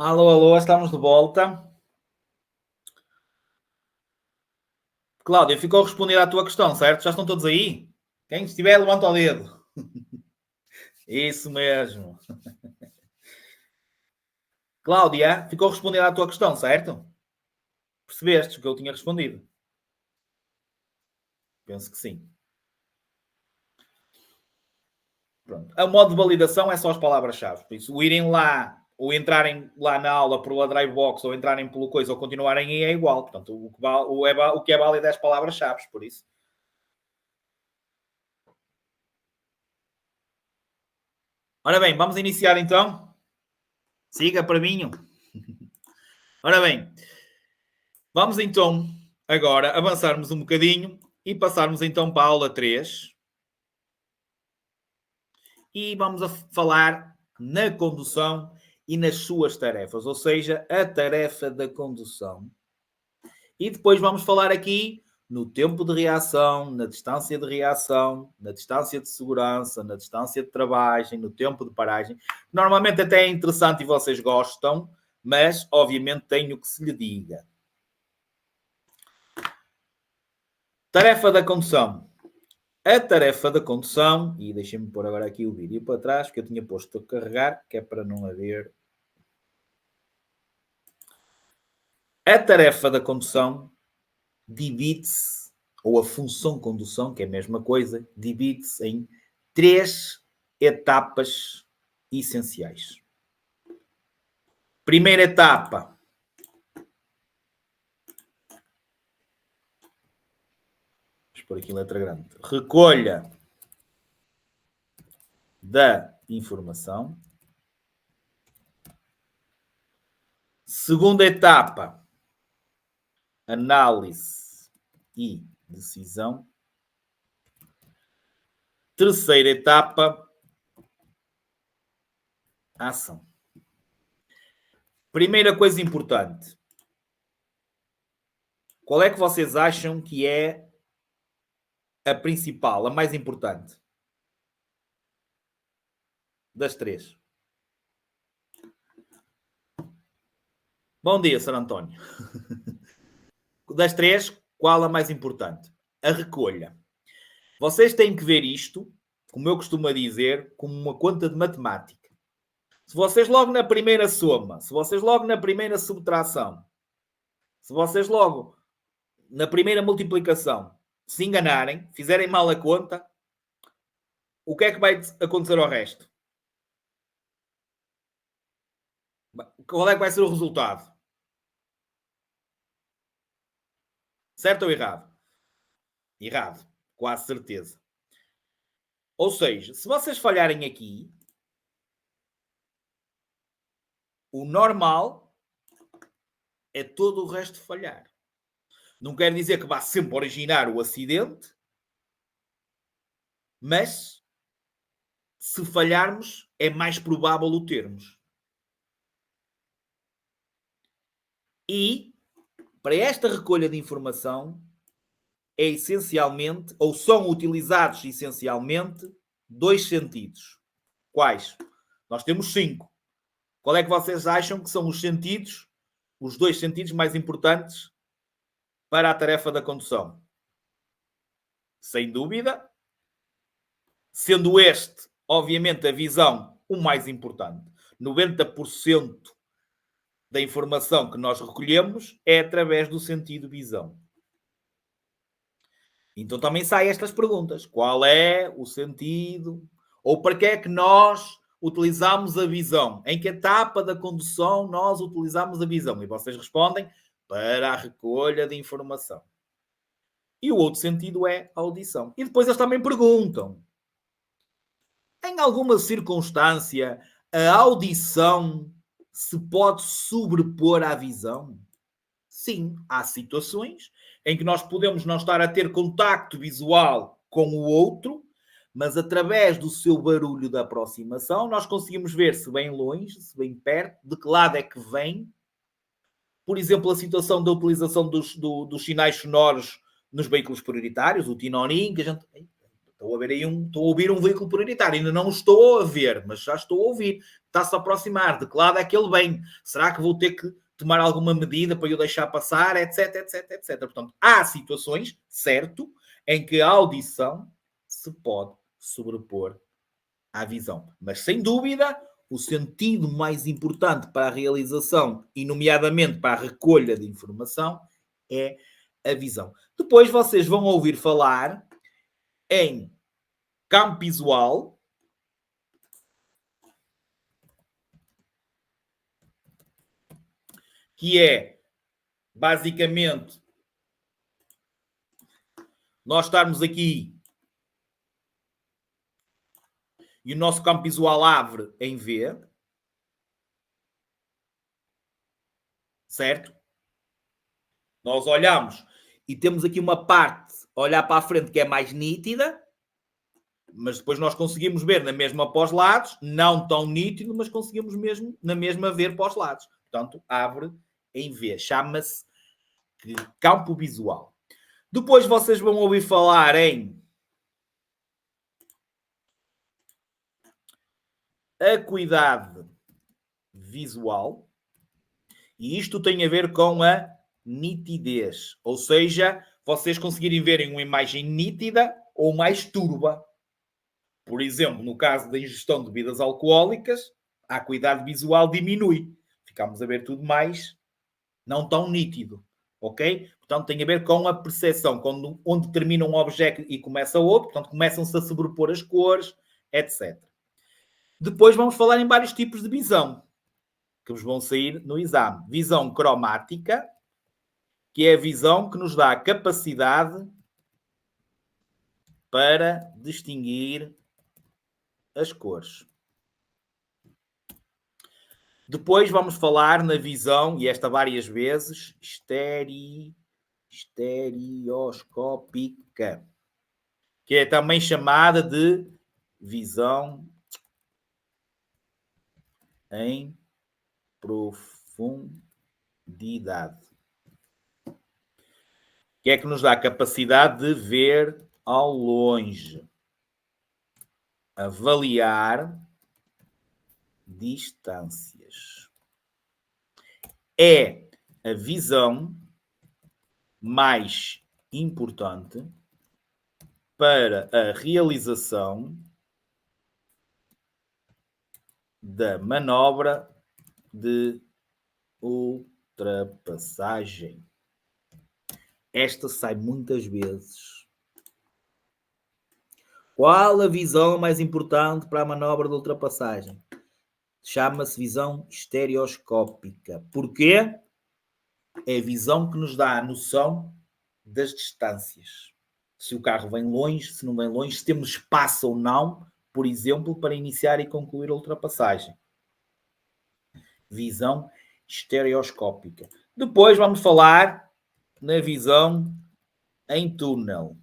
Alô, alô, estamos de volta. Cláudia, ficou respondida à tua questão, certo? Já estão todos aí? Quem estiver, levanta o dedo. Isso mesmo. Cláudia, ficou respondida à tua questão, certo? Percebeste o que eu tinha respondido? Penso que sim. Pronto. A modo de validação é só as palavras-chave. Por isso, o irem lá, ou entrarem lá na aula pela Drivebox, ou entrarem pelo coisa, ou continuarem aí é igual. Portanto, o que é válido é as palavras-chave, por isso. Ora bem, vamos iniciar então. Siga para mim. Ora bem, vamos então agora avançarmos um bocadinho e passarmos então para a aula 3 e vamos a falar na condução e nas suas tarefas, ou seja, a tarefa da condução. E depois vamos falar aqui no tempo de reação, na distância de reação, na distância de segurança, na distância de travagem, no tempo de paragem. Normalmente até é interessante e vocês gostam, mas obviamente tenho que se lhe diga. Tarefa da condução. A tarefa da condução, e deixem-me pôr agora aqui o vídeo para trás, que eu tinha posto a carregar, que é para não haver. A tarefa da condução divide-se, ou a função condução, que é a mesma coisa, divide-se em 3 etapas essenciais. Primeira etapa. Vamos pôr aqui em letra grande. Recolha da informação. Segunda etapa. Análise e decisão. Terceira etapa. Ação. Primeira coisa importante. Qual é que vocês acham que é a principal, a mais importante? Das 3. Bom dia, Sr. António. Das 3, qual a mais importante? A recolha. Vocês têm que ver isto, como eu costumo dizer, como uma conta de matemática. Se vocês logo na primeira soma, se vocês logo na primeira subtração, se vocês logo na primeira multiplicação se enganarem, fizerem mal a conta, o que é que vai acontecer ao resto? Qual é que vai ser o resultado? Certo ou errado? Errado. Quase certeza. Ou seja, se vocês falharem aqui, o normal é todo o resto falhar. Não quer dizer que vá sempre originar o acidente, mas se falharmos, é mais provável o termos. E, para esta recolha de informação, é essencialmente, ou são utilizados essencialmente, 2 sentidos. Quais? Nós temos 5. Qual é que vocês acham que são os sentidos, os 2 sentidos mais importantes para a tarefa da condução? Sem dúvida, sendo este, obviamente, a visão o mais importante. 90% da informação que nós recolhemos é através do sentido visão. Então também saem estas perguntas. Qual é o sentido? Ou para que é que nós utilizamos a visão? Em que etapa da condução nós utilizamos a visão? E vocês respondem para a recolha de informação. E o outro sentido é a audição. E depois eles também perguntam: em alguma circunstância a audição se pode sobrepor à visão? Sim, há situações em que nós podemos não estar a ter contacto visual com o outro, mas através do seu barulho de aproximação nós conseguimos ver se bem longe, se bem perto, de que lado é que vem. Por exemplo, a situação da utilização dos sinais sonoros nos veículos prioritários, o tinonim, que a gente... Estou a ouvir um veículo prioritário. Ainda não o estou a ver, mas já estou a ouvir. Está-se a aproximar. De que lado é que ele vem? Será que vou ter que tomar alguma medida para eu deixar passar? Etc, etc, etc. Portanto, há situações, certo, em que a audição se pode sobrepor à visão. Mas, sem dúvida, o sentido mais importante para a realização, e nomeadamente para a recolha de informação, é a visão. Depois vocês vão ouvir falar em campo visual, que é basicamente nós estarmos aqui e o nosso campo visual abre em V, certo? Nós olhamos e temos aqui uma parte, olhar para a frente, que é mais nítida, mas depois nós conseguimos ver na mesma para os lados, não tão nítido, mas conseguimos mesmo na mesma ver para os lados. Portanto, abre em V. Chama-se campo visual. Depois vocês vão ouvir falar em acuidade visual, e isto tem a ver com a nitidez, ou seja, vocês conseguirem verem uma imagem nítida ou mais turva. Por exemplo, no caso da ingestão de bebidas alcoólicas, a acuidade visual diminui. Ficamos a ver tudo mais não tão nítido, ok? Portanto, tem a ver com a percepção, onde termina um objeto e começa outro, portanto, começam-se a sobrepor as cores, etc. Depois vamos falar em vários tipos de visão, que vos vão sair no exame. Visão cromática, que é a visão que nos dá a capacidade para distinguir as cores. Depois vamos falar na visão, e esta várias vezes, estereoscópica, que é também chamada de visão em profundidade, que é que nos dá a capacidade de ver ao longe, avaliar distâncias. É a visão mais importante para a realização da manobra de ultrapassagem. Esta sai muitas vezes. Qual a visão mais importante para a manobra de ultrapassagem? Chama-se visão estereoscópica. Porquê? É a visão que nos dá a noção das distâncias. Se o carro vem longe, se não vem longe, se temos espaço ou não, por exemplo, para iniciar e concluir a ultrapassagem. Visão estereoscópica. Depois vamos falar na visão em túnel,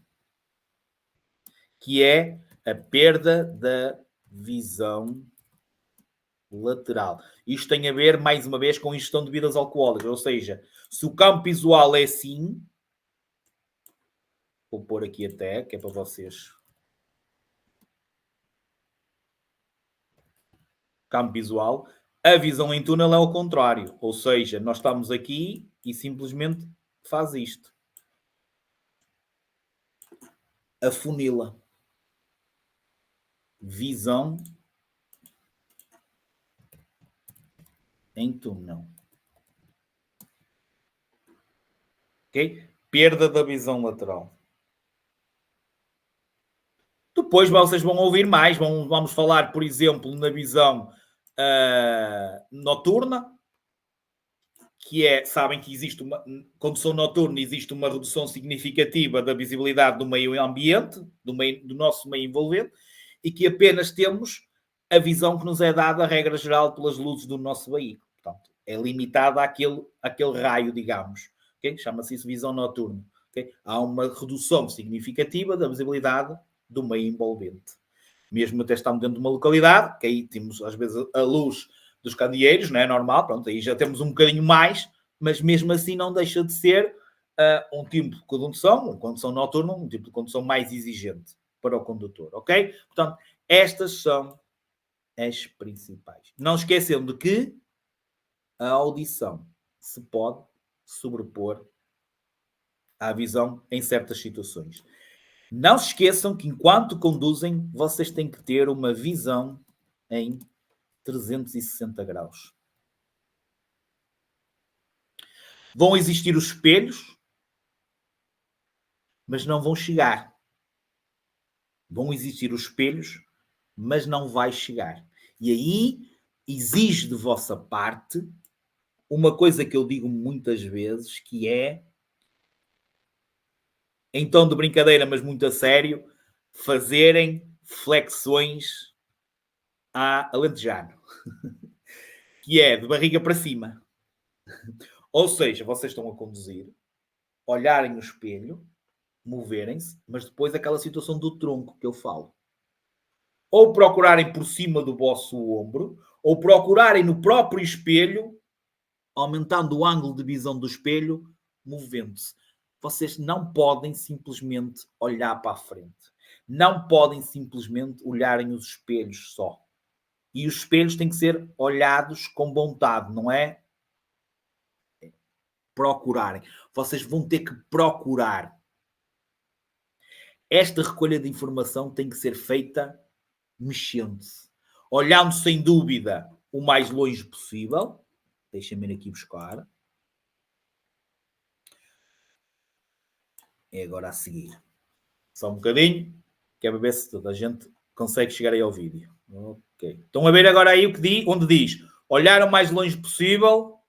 que é a perda da visão lateral. Isto tem a ver, mais uma vez, com ingestão de bebidas alcoólicas. Ou seja, se o campo visual é assim, vou pôr aqui até, que é para vocês. Campo visual. A visão em túnel é ao contrário. Ou seja, nós estamos aqui e simplesmente faz isto. Afunila. Visão em túnel. Ok? Perda da visão lateral. Depois vocês vão ouvir mais. Vamos falar, por exemplo, na visão noturna, que é, sabem que existe uma condução noturna, existe uma redução significativa da visibilidade do meio ambiente, do nosso meio envolvente, e que apenas temos a visão que nos é dada, a regra geral, pelas luzes do nosso veículo. Portanto, é limitada àquele raio, digamos. Okay? Chama-se isso visão noturna. Okay? Há uma redução significativa da visibilidade do meio envolvente. Mesmo até estamos dentro de uma localidade, que aí temos, às vezes, a luz dos candeeiros, não é normal, pronto, aí já temos um bocadinho mais, mas mesmo assim não deixa de ser um tipo de condução noturna, um tipo de condução mais exigente. para o condutor, ok? Portanto, estas são as principais. Não esquecendo que a audição se pode sobrepor à visão em certas situações. Não se esqueçam que enquanto conduzem, vocês têm que ter uma visão em 360 graus. Vão existir os espelhos, mas não vão chegar. Vão existir os espelhos, mas não vai chegar. E aí exige de vossa parte uma coisa que eu digo muitas vezes, que é, em tom de brincadeira, mas muito a sério, fazerem flexões à alentejano. Que é de barriga para cima. Ou seja, vocês estão a conduzir, olharem no espelho, moverem-se, mas depois aquela situação do tronco que eu falo. Ou procurarem por cima do vosso ombro, ou procurarem no próprio espelho, aumentando o ângulo de visão do espelho, movendo-se. Vocês não podem simplesmente olhar para a frente. Não podem simplesmente olharem os espelhos só. E os espelhos têm que ser olhados com vontade, não é? Procurarem. Vocês vão ter que procurar. Esta recolha de informação tem que ser feita mexendo-se. Olhando sem dúvida o mais longe possível. Deixem-me ir aqui buscar. É agora a seguir. Só um bocadinho, que é para ver se toda a gente consegue chegar aí ao vídeo. Ok. Estão a ver agora aí o que diz, onde diz olhar o mais longe possível.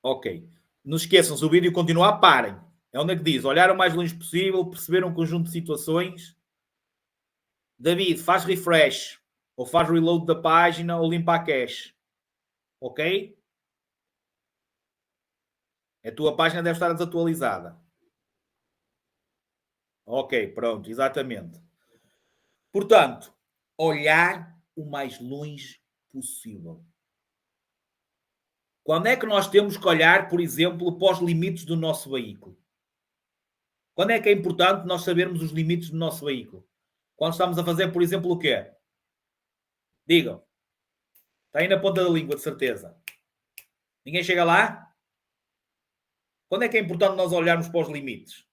Ok. Não esqueçam, se o vídeo continuar, parem. É onde é que diz olhar o mais longe possível, perceber um conjunto de situações. David, faz refresh, ou faz reload da página, ou limpa a cache. Ok? A tua página deve estar desatualizada. Ok, pronto, exatamente. Portanto, olhar o mais longe possível. Quando é que nós temos que olhar, por exemplo, para os limites do nosso veículo? Quando é que é importante nós sabermos os limites do nosso veículo? Quando estamos a fazer, por exemplo, o quê? Digam. Está aí na ponta da língua, de certeza. Ninguém chega lá? Quando é que é importante nós olharmos para os limites?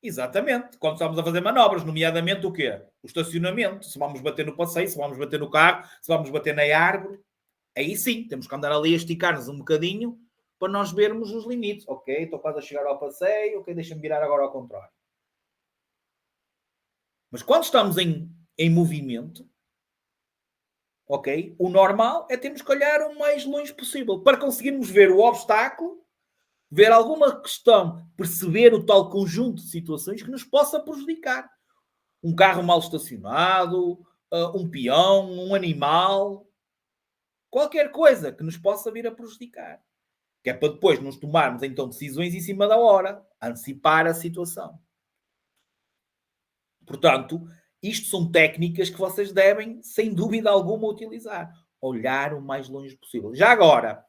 Exatamente. Quando estamos a fazer manobras, nomeadamente o quê? O estacionamento. Se vamos bater no passeio, se vamos bater no carro, se vamos bater na árvore. Aí sim, temos que andar ali a esticar-nos um bocadinho para nós vermos os limites. Ok, estou quase a chegar ao passeio. Ok, deixa-me virar agora ao contrário. Mas quando estamos em movimento, ok, o normal é termos que olhar o mais longe possível para conseguirmos ver o obstáculo, ver alguma questão, perceber o tal conjunto de situações que nos possa prejudicar. Um carro mal estacionado, um peão, um animal, qualquer coisa que nos possa vir a prejudicar. Que é para depois nos tomarmos então decisões em cima da hora, antecipar a situação. Portanto, isto são técnicas que vocês devem, sem dúvida alguma, utilizar. Olhar o mais longe possível. Já agora,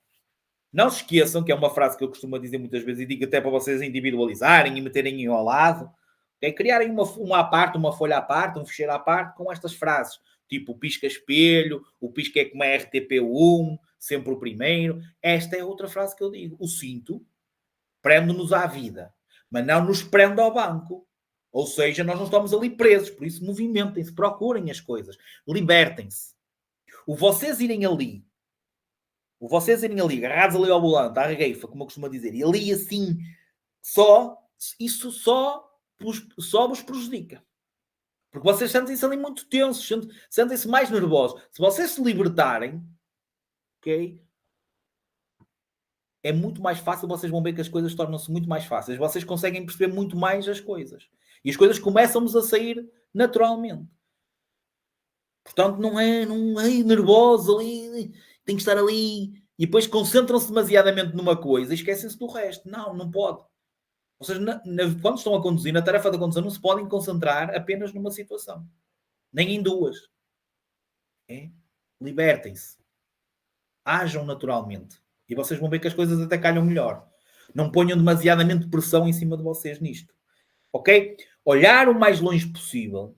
não se esqueçam, que é uma frase que eu costumo dizer muitas vezes e digo até para vocês individualizarem e meterem ao lado, é criarem uma à parte, uma folha à parte, um fecheiro à parte com estas frases. Tipo o pisca-espelho, o pisca é como é RTP1, sempre o primeiro. Esta é outra frase que eu digo. O cinto prende-nos à vida, mas não nos prende ao banco. Ou seja, nós não estamos ali presos, por isso movimentem-se, procurem as coisas, libertem-se. O vocês irem ali, agarrados ali ao volante, à regueifa, como eu costumo dizer, e ali assim, isso só vos prejudica. Porque vocês sentem-se ali muito tensos, sentem-se mais nervosos. Se vocês se libertarem, ok? É muito mais fácil, vocês vão ver que as coisas tornam-se muito mais fáceis. Vocês conseguem perceber muito mais as coisas. E as coisas começam-nos a sair naturalmente. Portanto, não é nervoso ali, tem que estar ali. E depois concentram-se demasiadamente numa coisa e esquecem-se do resto. Não, não pode. Ou seja, quando estão a conduzir, na tarefa da condução, não se podem concentrar apenas numa situação. Nem em duas. É? Libertem-se. Ajam naturalmente. E vocês vão ver que as coisas até calham melhor. Não ponham demasiadamente pressão em cima de vocês nisto. ok? Olhar o mais longe possível,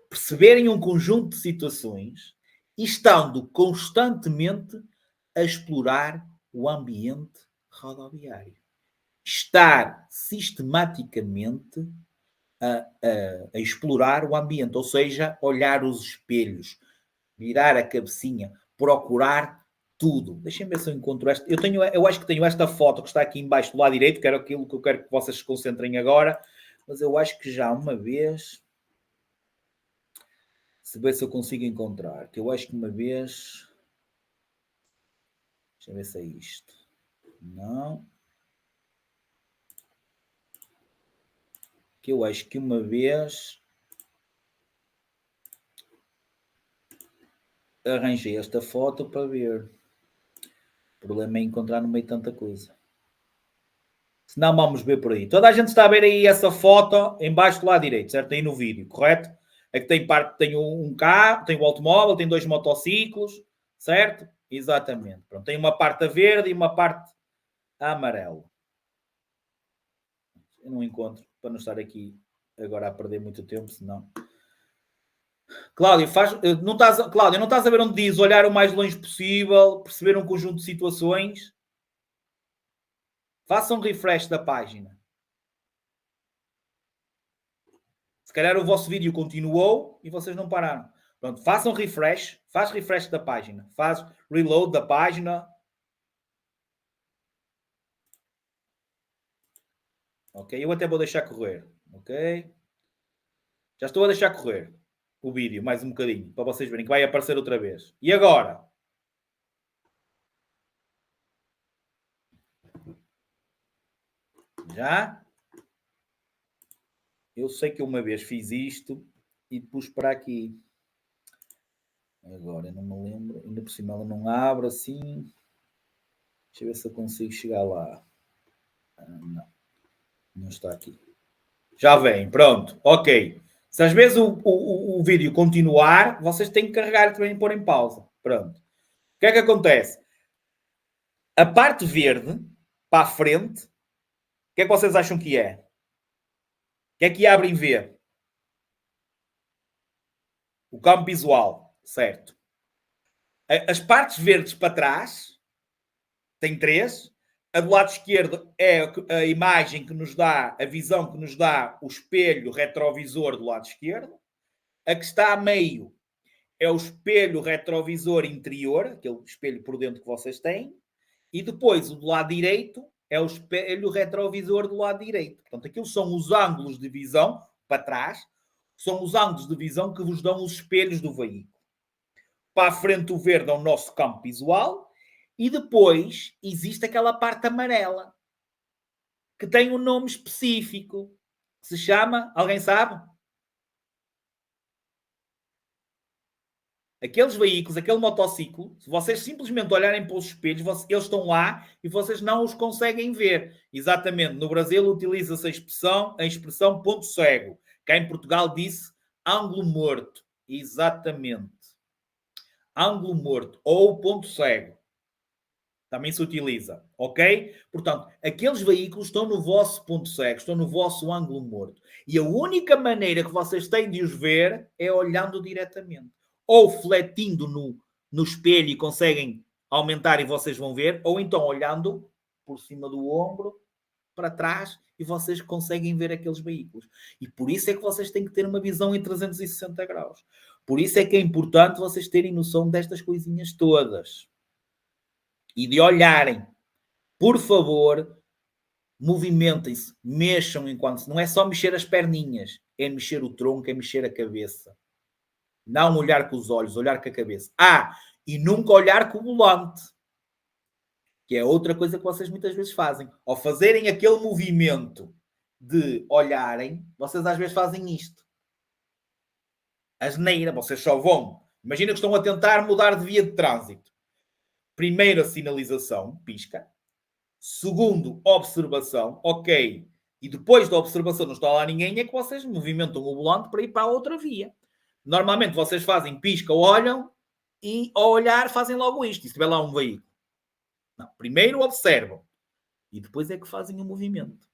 perceberem um conjunto de situações e estando constantemente a explorar o ambiente rodoviário. Estar sistematicamente a explorar o ambiente, ou seja, olhar os espelhos, virar a cabecinha, procurar tudo. Deixem-me ver se eu encontro esta. Eu acho que tenho esta foto que está aqui embaixo do lado direito, que era aquilo que eu quero que vocês se concentrem agora, mas eu acho que já uma vez, se ver se eu consigo encontrar, que eu acho que uma vez, deixa eu ver se é isto. Não. Que eu acho que uma vez arranjei esta foto para ver. O problema é encontrar no meio de tanta coisa. Se não, vamos ver por aí. Toda a gente está a ver aí essa foto embaixo do lado direito, certo? Aí no vídeo, correto? É que tem parte, tem um carro, tem o automóvel, tem 2 motociclos, certo? Exatamente. Pronto, tem uma parte a verde e uma parte a amarelo. Eu não encontro, para não estar aqui agora a perder muito tempo, senão... Cláudio, Cláudio, não estás a ver onde diz olhar o mais longe possível, perceber um conjunto de situações? Faça um refresh da página. Se calhar o vosso vídeo continuou e vocês não pararam. Pronto, façam refresh, faz refresh da página, faz reload da página. Ok, eu até vou deixar correr. Ok, já estou a deixar correr o vídeo mais um bocadinho para vocês verem que vai aparecer outra vez. E agora? Já? Eu sei que uma vez fiz isto e pus para aqui. Agora, eu não me lembro. Ainda por cima ela não abre assim. Deixa eu ver se eu consigo chegar lá. Não. Não está aqui. Já vem. Pronto. Ok. Se às vezes o vídeo continuar, vocês têm que carregar também e pôr em pausa. Pronto. O que é que acontece? A parte verde, para a frente, o que é que vocês acham que é? O que é que abre em V? O campo visual. Certo. As partes verdes para trás, tem 3. A do lado esquerdo é a imagem que nos dá, a visão que nos dá o espelho retrovisor do lado esquerdo. A que está a meio é o espelho retrovisor interior, aquele espelho por dentro que vocês têm. E depois, o do lado direito é o espelho retrovisor do lado direito. Portanto, aquilo são os ângulos de visão, para trás, são os ângulos de visão que vos dão os espelhos do veículo. Para a frente, o verde é o nosso campo visual. E depois existe aquela parte amarela, que tem um nome específico, que se chama, alguém sabe? Aqueles veículos, aquele motociclo, se vocês simplesmente olharem para os espelhos, eles estão lá e vocês não os conseguem ver. Exatamente. No Brasil utiliza-se a expressão ponto cego. Cá em Portugal disse ângulo morto. Exatamente. Ângulo morto ou ponto cego. Também se utiliza, ok? Portanto, aqueles veículos estão no vosso ponto cego, estão no vosso ângulo morto. E a única maneira que vocês têm de os ver é olhando diretamente. Ou fletindo no espelho e conseguem aumentar e vocês vão ver, ou então olhando por cima do ombro, para trás, e vocês conseguem ver aqueles veículos. E por isso é que vocês têm que ter uma visão em 360 graus. Por isso é que é importante vocês terem noção destas coisinhas todas. E de olharem. Por favor, movimentem-se, mexam enquanto... Não é só mexer as perninhas, é mexer o tronco, é mexer a cabeça. Não olhar com os olhos, olhar com a cabeça. E nunca olhar com o volante. Que é outra coisa que vocês muitas vezes fazem. Ao fazerem aquele movimento de olharem, vocês às vezes fazem isto. Asneira, vocês só vão. Imagina que estão a tentar mudar de via de trânsito. Primeira sinalização, pisca. Segundo, observação, ok. E depois da observação não está lá ninguém, é que vocês movimentam o volante para ir para a outra via. Normalmente vocês fazem pisca, olham e ao olhar fazem logo isto. E se tiver lá um veículo. Não, primeiro observam e depois é que fazem o movimento.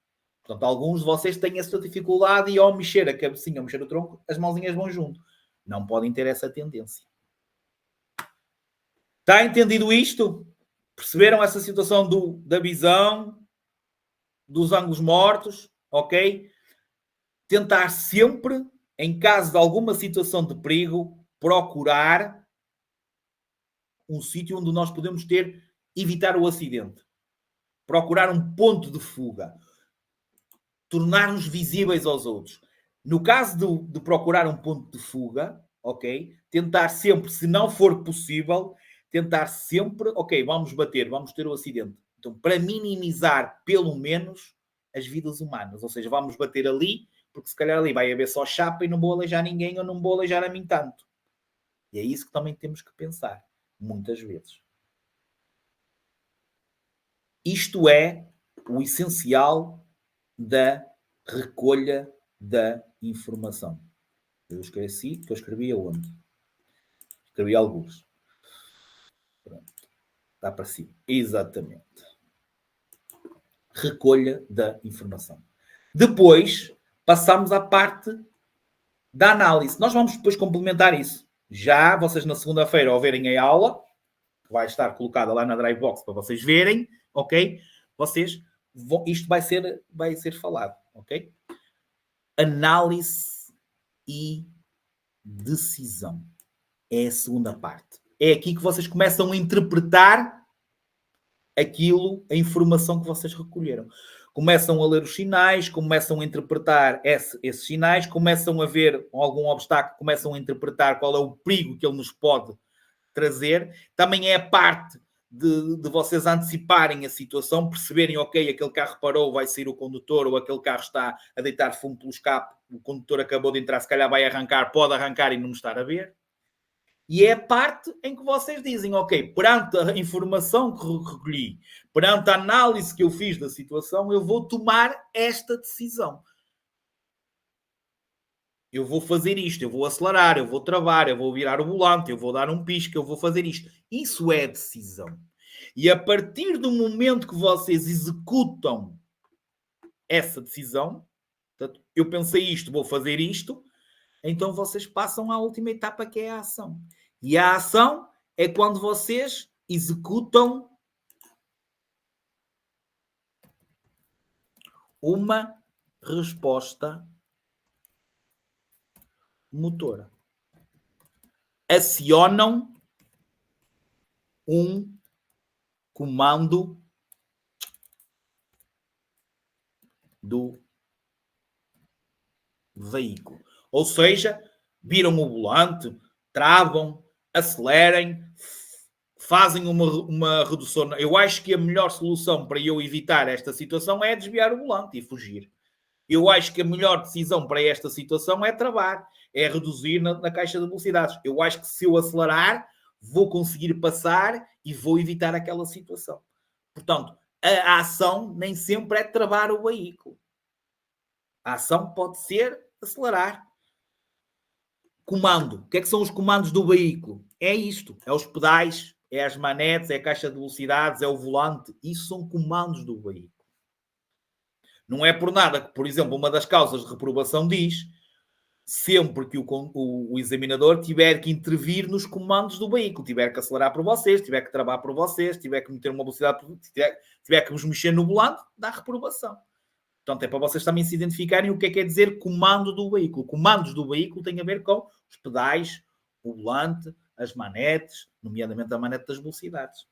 Portanto, alguns de vocês têm essa dificuldade e ao mexer a cabecinha, ao mexer o tronco, as mãozinhas vão junto. Não podem ter essa tendência. Está entendido isto? Perceberam essa situação da visão, dos ângulos mortos, ok? Tentar sempre, em caso de alguma situação de perigo, procurar um sítio onde nós podemos evitar o acidente. Procurar um ponto de fuga. Tornar-nos visíveis aos outros. No caso de procurar um ponto de fuga, ok? Tentar sempre, se não for possível, tentar sempre, ok, vamos bater, vamos ter o acidente. Então, para minimizar, pelo menos, as vidas humanas. Ou seja, vamos bater ali, porque se calhar ali vai haver só chapa e não vou aleijar ninguém ou não vou aleijar a mim tanto. E é isso que também temos que pensar, muitas vezes. Isto é o essencial da recolha da informação. Eu esqueci que eu escrevi aonde? Escrevi alguns. Pronto. Está para cima. Exatamente. Recolha da informação. Depois, passamos à parte da análise. Nós vamos depois complementar isso. Já vocês na segunda-feira, ao verem a aula, que vai estar colocada lá na Drivebox para vocês verem, ok? Vocês isto vai ser falado, ok? Análise e decisão. É a segunda parte. É aqui que vocês começam a interpretar a informação que vocês recolheram. Começam a ler os sinais, começam a interpretar esses sinais, começam a ver algum obstáculo, começam a interpretar qual é o perigo que ele nos pode trazer. Também é a parte de vocês anteciparem a situação, perceberem, ok, aquele carro parou, vai sair o condutor, ou aquele carro está a deitar fumo pelo escape, o condutor acabou de entrar, se calhar vai arrancar, pode arrancar e não me estar a ver. E é a parte em que vocês dizem, ok, perante a informação que recolhi, perante a análise que eu fiz da situação, eu vou tomar esta decisão. Eu vou fazer isto, eu vou acelerar, eu vou travar, eu vou virar o volante, eu vou dar um pisco, eu vou fazer isto. Isso é decisão. E a partir do momento que vocês executam essa decisão, portanto, eu pensei isto, vou fazer isto, então vocês passam à última etapa, que é a ação. E a ação é quando vocês executam uma resposta motora. Acionam um comando do veículo. Ou seja, viram o volante, travam, acelerem, fazem uma redução. Eu acho que a melhor solução para eu evitar esta situação é desviar o volante e fugir. Eu acho que a melhor decisão para esta situação é travar, é reduzir na caixa de velocidades. Eu acho que se eu acelerar, vou conseguir passar e vou evitar aquela situação. Portanto, a ação nem sempre é travar o veículo. A ação pode ser acelerar. Comando. O que é que são os comandos do veículo? É isto. É os pedais, é as manetes, é a caixa de velocidades, é o volante. Isso são comandos do veículo. Não é por nada que, por exemplo, uma das causas de reprovação diz sempre que o examinador tiver que intervir nos comandos do veículo, tiver que acelerar por vocês, tiver que travar por vocês, tiver que meter uma velocidade, tiver que vos mexer no volante, dá reprovação. Portanto, é para vocês também se identificarem o que é quer dizer comando do veículo. Comandos do veículo têm a ver com os pedais, o volante, as manetes, nomeadamente a manete das velocidades.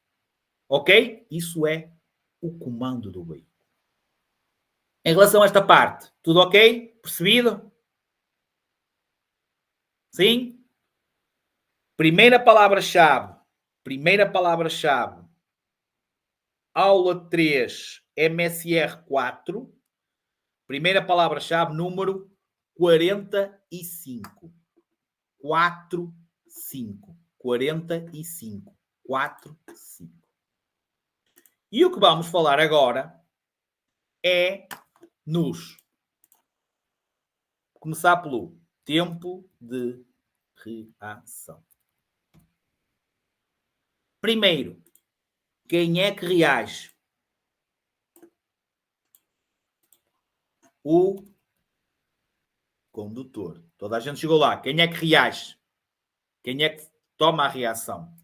Ok? Isso é o comando do veículo. Em relação a esta parte, tudo ok? Percebido? Sim? Primeira palavra-chave. Aula 3, MSR 4. Primeira palavra-chave, número 45. 4, 5. 45. 4, 5. E o que vamos falar agora é começar pelo tempo de reação. Primeiro, quem é que reage? o condutor. Toda a gente chegou lá. Quem é que reage? Quem é que toma a reação?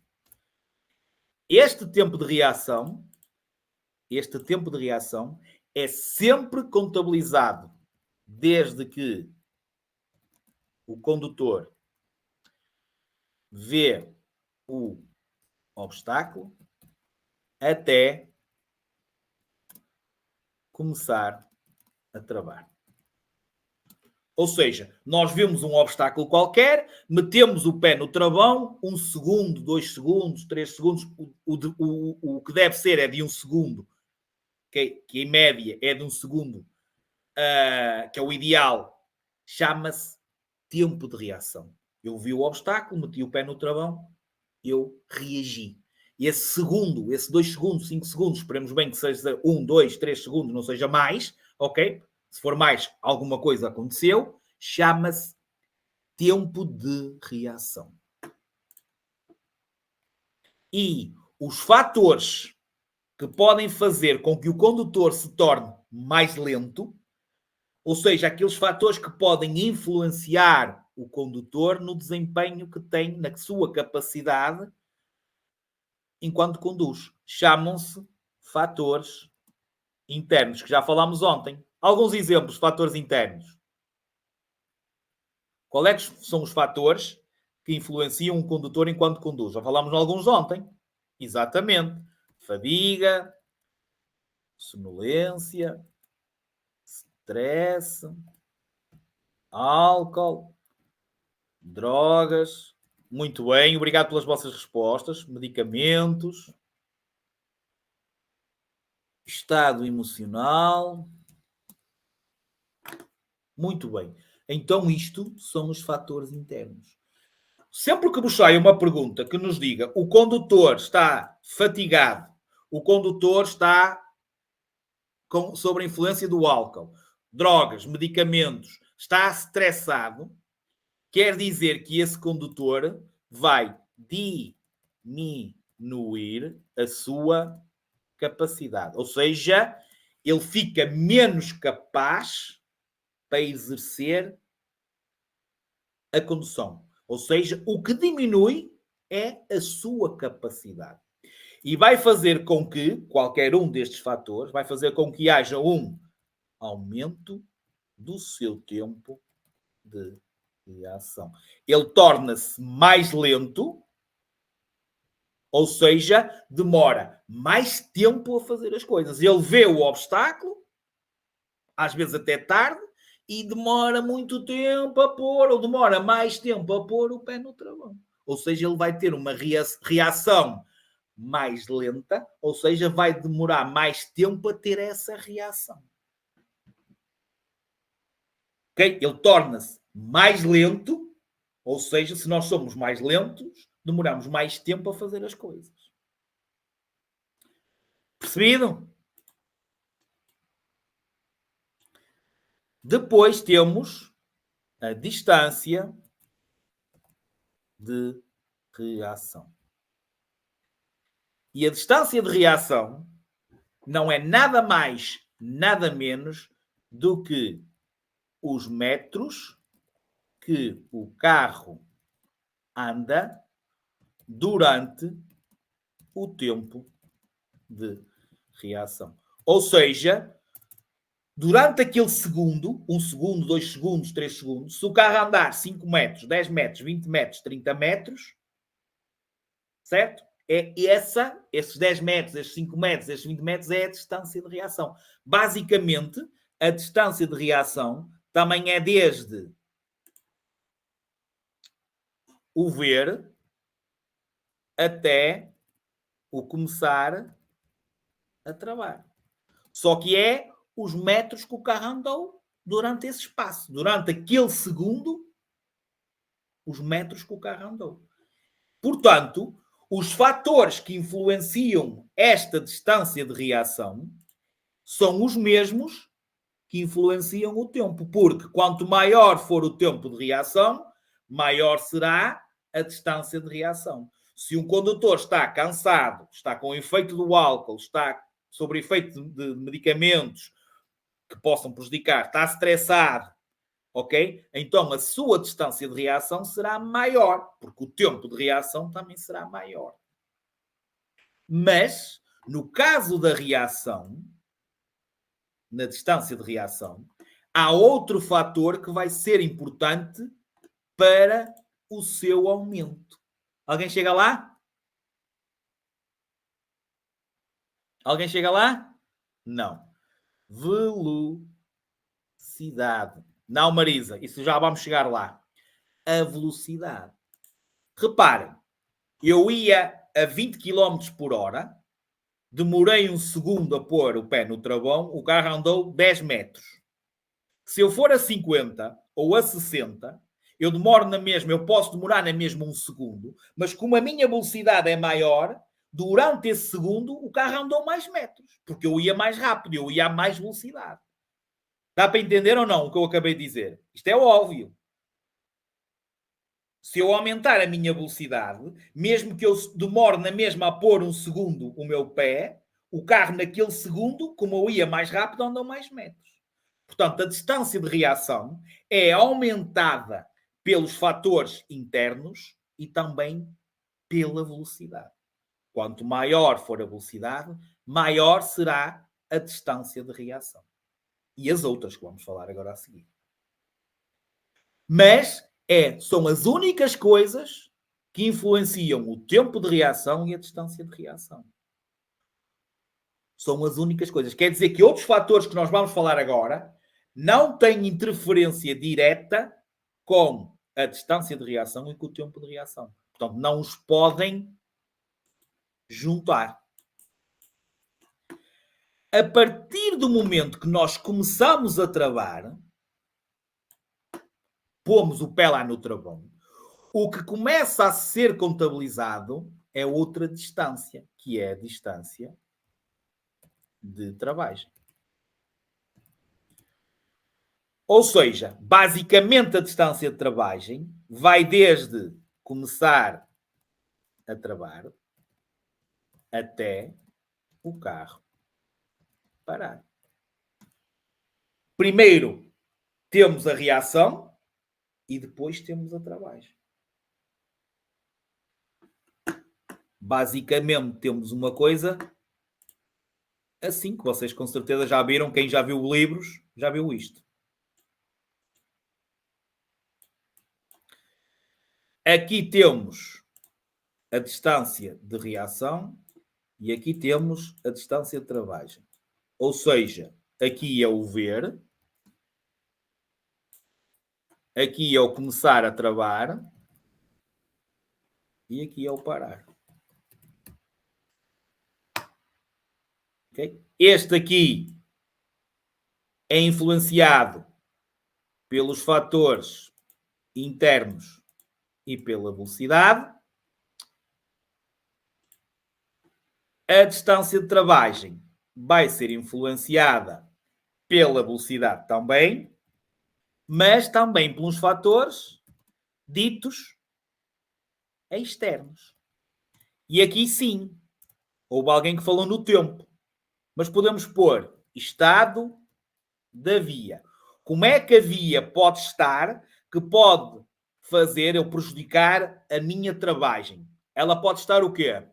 Este tempo de reação é sempre contabilizado desde que o condutor vê o obstáculo até começar a travar. Ou seja, nós vemos um obstáculo qualquer, metemos o pé no travão, 1 segundo, 2 segundos, 3 segundos, o que deve ser é de 1 segundo, que em média é de 1 segundo, que é o ideal, chama-se tempo de reação. Eu vi o obstáculo, meti o pé no travão, eu reagi. E esse segundo, esse 2 segundos, 5 segundos, esperemos bem que seja 1, 2, 3 segundos, não seja mais, ok? Se for mais, alguma coisa aconteceu, chama-se tempo de reação. E os fatores que podem fazer com que o condutor se torne mais lento, ou seja, aqueles fatores que podem influenciar o condutor no desempenho que tem, na sua capacidade enquanto conduz. Chamam-se fatores internos, que já falámos ontem. Alguns exemplos de fatores internos. Qual é que são os fatores que influenciam um condutor enquanto conduz? Já falámos de alguns ontem. Exatamente. Fadiga, sonolência, stress, álcool, drogas. Muito bem, obrigado pelas vossas respostas. Medicamentos, estado emocional. Muito bem. Então isto são os fatores internos. Sempre que vos sai uma pergunta que nos diga o condutor está fatigado, o condutor está sob a influência do álcool, drogas, medicamentos, está estressado, quer dizer que esse condutor vai diminuir a sua capacidade. Ou seja, ele fica menos capaz para exercer a condução. Ou seja, o que diminui é a sua capacidade. E vai fazer com que, qualquer um destes fatores, vai fazer com que haja um aumento do seu tempo de reação. Ele torna-se mais lento, ou seja, demora mais tempo a fazer as coisas. Ele vê o obstáculo, às vezes até tarde, e demora muito tempo a pôr, ou demora mais tempo a pôr o pé no travão. Ou seja, ele vai ter uma reação mais lenta, ou seja, vai demorar mais tempo a ter essa reação. Okay? Ele torna-se mais lento, ou seja, se nós somos mais lentos, demoramos mais tempo a fazer as coisas. Percebido? Depois temos a distância de reação. E a distância de reação não é nada mais, nada menos do que os metros que o carro anda durante o tempo de reação. Ou seja, durante aquele segundo, 1 segundo, 2 segundos, 3 segundos, se o carro andar 5 metros, 10 metros, 20 metros, 30 metros, certo? É esses 10 metros, esses 5 metros, esses 20 metros é a distância de reação. Basicamente, a distância de reação também é desde o ver até o começar a travar. Só que é os metros que o carro andou durante esse espaço. Durante aquele segundo, os metros que o carro andou. Portanto, os fatores que influenciam esta distância de reação são os mesmos que influenciam o tempo. Porque quanto maior for o tempo de reação, maior será a distância de reação. Se um condutor está cansado, está com efeito do álcool, está sob efeito de medicamentos, que possam prejudicar, está estressado, ok? Então a sua distância de reação será maior, porque o tempo de reação também será maior. Mas, no caso da reação, na distância de reação, há outro fator que vai ser importante para o seu aumento. Alguém chega lá? Alguém chega lá? Não. Velocidade. Não, Marisa, isso já vamos chegar lá. A velocidade. Reparem, eu ia a 20 km por hora, demorei um segundo a pôr o pé no travão, o carro andou 10 metros. Se eu for a 50 ou a 60, eu demoro na mesma, eu posso demorar na mesma um segundo, mas como a minha velocidade é maior, durante esse segundo o carro andou mais metros, porque eu ia mais rápido, eu ia a mais velocidade. Dá para entender ou não o que eu acabei de dizer? Isto é óbvio. Se eu aumentar a minha velocidade, mesmo que eu demore na mesma a pôr um segundo o meu pé, o carro naquele segundo, como eu ia mais rápido, andou mais metros. Portanto, a distância de reação é aumentada pelos fatores internos e também pela velocidade. Quanto maior for a velocidade, maior será a distância de reação. E as outras que vamos falar agora a seguir. Mas são as únicas coisas que influenciam o tempo de reação e a distância de reação. São as únicas coisas. Quer dizer que outros fatores que nós vamos falar agora não têm interferência direta com a distância de reação e com o tempo de reação. Portanto, não os podem juntar. A partir do momento que nós começamos a travar, pomos o pé lá no travão, o que começa a ser contabilizado é outra distância, que é a distância de travagem. Ou seja, basicamente a distância de travagem vai desde começar a travar até o carro parar. Primeiro temos a reação e depois temos a travagem. Basicamente temos uma coisa assim, que vocês com certeza já viram, quem já viu livros, já viu isto. Aqui temos a distância de reação e aqui temos a distância de travagem. Ou seja, aqui é o ver, aqui é o começar a travar e aqui é o parar. Okay? Este aqui é influenciado pelos fatores internos e pela velocidade. A distância de travagem vai ser influenciada pela velocidade também, mas também pelos fatores ditos externos. E aqui sim, houve alguém que falou no tempo, mas podemos pôr estado da via. Como é que a via pode estar que pode fazer eu prejudicar a minha travagem? Ela pode estar o quê?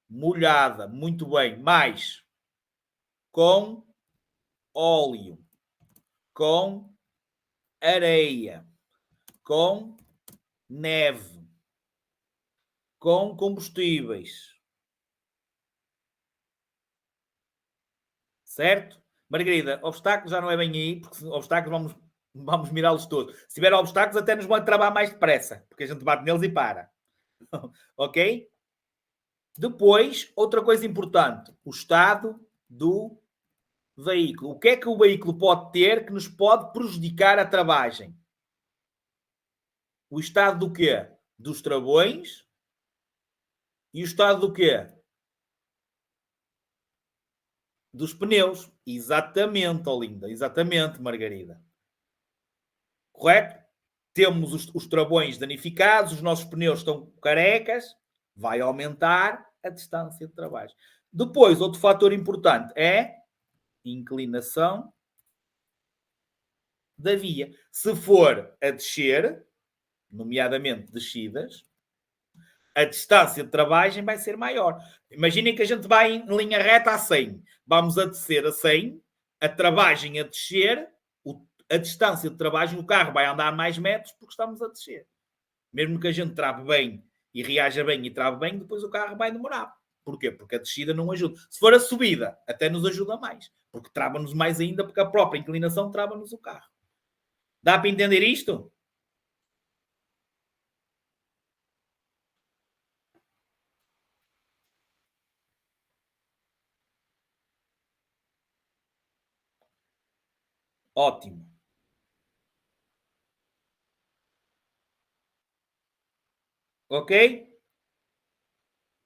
Molhada, muito bem, mais com óleo, com areia, com neve, com combustíveis. Certo? Margarida, obstáculos já não é bem aí, porque obstáculos vamos mirá-los todos. Se tiver obstáculos, até nos vão travar mais depressa, porque a gente bate neles e para. Ok? Depois, outra coisa importante, o estado do veículo. O que é que o veículo pode ter que nos pode prejudicar a travagem? O estado do quê? Dos travões. E o estado do quê? Dos pneus. Exatamente, Olinda. Exatamente, Margarida. Correto? Temos os travões danificados, os nossos pneus estão carecas, vai aumentar a distância de travagem. Depois, outro fator importante é inclinação da via. Se for a descer, nomeadamente descidas, a distância de travagem vai ser maior. Imaginem que a gente vai em linha reta a 100. Vamos a descer a 100, a travagem a descer, a distância de travagem, o carro vai andar mais metros porque estamos a descer. Mesmo que a gente trave bem e reaja bem e trave bem, depois o carro vai demorar. Porquê? Porque a descida não ajuda. Se for a subida, até nos ajuda mais. Porque trava-nos mais ainda, porque a própria inclinação trava-nos o carro. Dá para entender isto? Ótimo. Ok?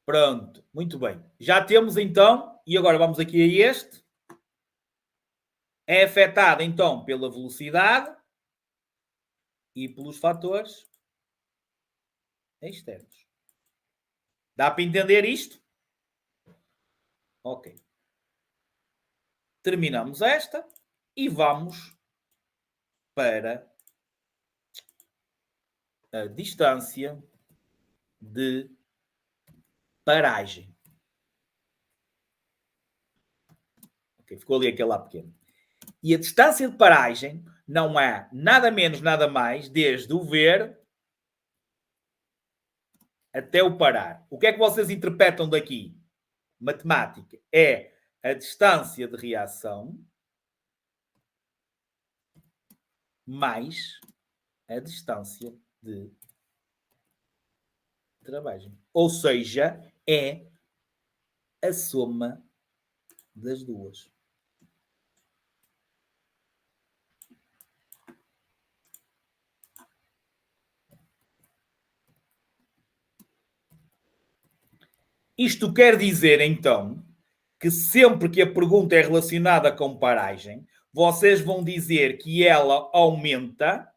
Pronto. Muito bem. Já temos então, e agora vamos aqui a este. É afetado então pela velocidade e pelos fatores externos. Dá para entender isto? Ok. Terminamos esta e vamos para a distância de paragem. Ok, ficou ali aquele lá pequeno. E a distância de paragem não é nada menos, nada mais, desde o ver até o parar. O que é que vocês interpretam daqui? Matemática. É a distância de reação mais a distância de travagem. Ou seja, é a soma das duas. Isto quer dizer, então, que sempre que a pergunta é relacionada com paragem, vocês vão dizer que ela aumenta,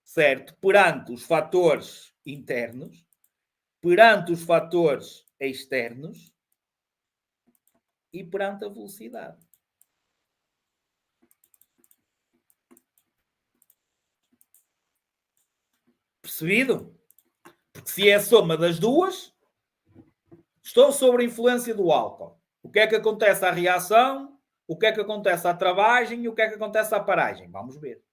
certo? Perante os fatores internos, perante os fatores externos e perante a velocidade. Percebido? Porque se é a soma das duas, estou sob a influência do álcool. O que é que acontece à reação? O que é que acontece à travagem? E o que é que acontece à paragem? Vamos ver.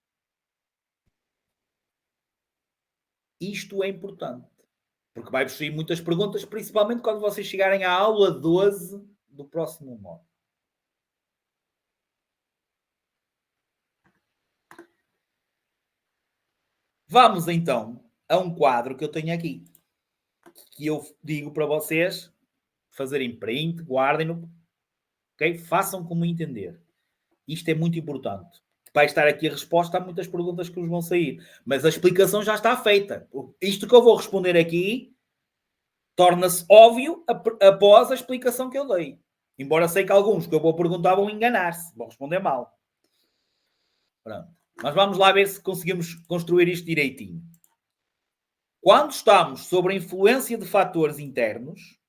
Isto é importante. Porque vai-vos sair muitas perguntas, principalmente quando vocês chegarem à aula 12 do próximo módulo. Vamos então a um quadro que eu tenho aqui. Que eu digo para vocês fazerem print, guardem-no, ok? Façam como entender. Isto é muito importante. Vai estar aqui a resposta a muitas perguntas que vos vão sair. Mas a explicação já está feita. Isto que eu vou responder aqui torna-se óbvio após a explicação que eu dei. Embora sei que alguns que eu vou perguntar vão enganar-se, vão responder mal. Pronto. Mas vamos lá ver se conseguimos construir isto direitinho. Quando estamos sob a influência de fatores internos,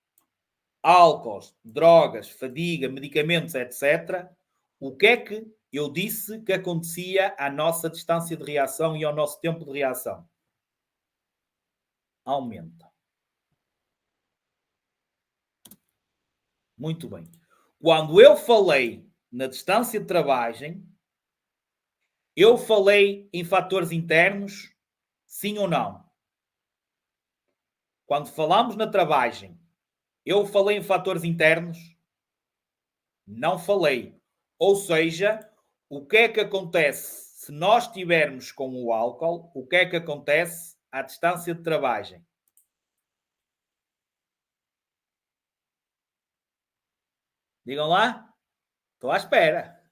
álcools, drogas, fadiga, medicamentos, etc., o que é que eu disse que acontecia à nossa distância de reação e ao nosso tempo de reação? Aumenta. Muito bem. Quando eu falei na distância de travagem, eu falei em fatores internos, sim ou não? Quando falamos na travagem, eu falei em fatores internos? Não falei. Ou seja, o que é que acontece se nós estivermos com o álcool? O que é que acontece à distância de travagem? Digam lá. Estou à espera.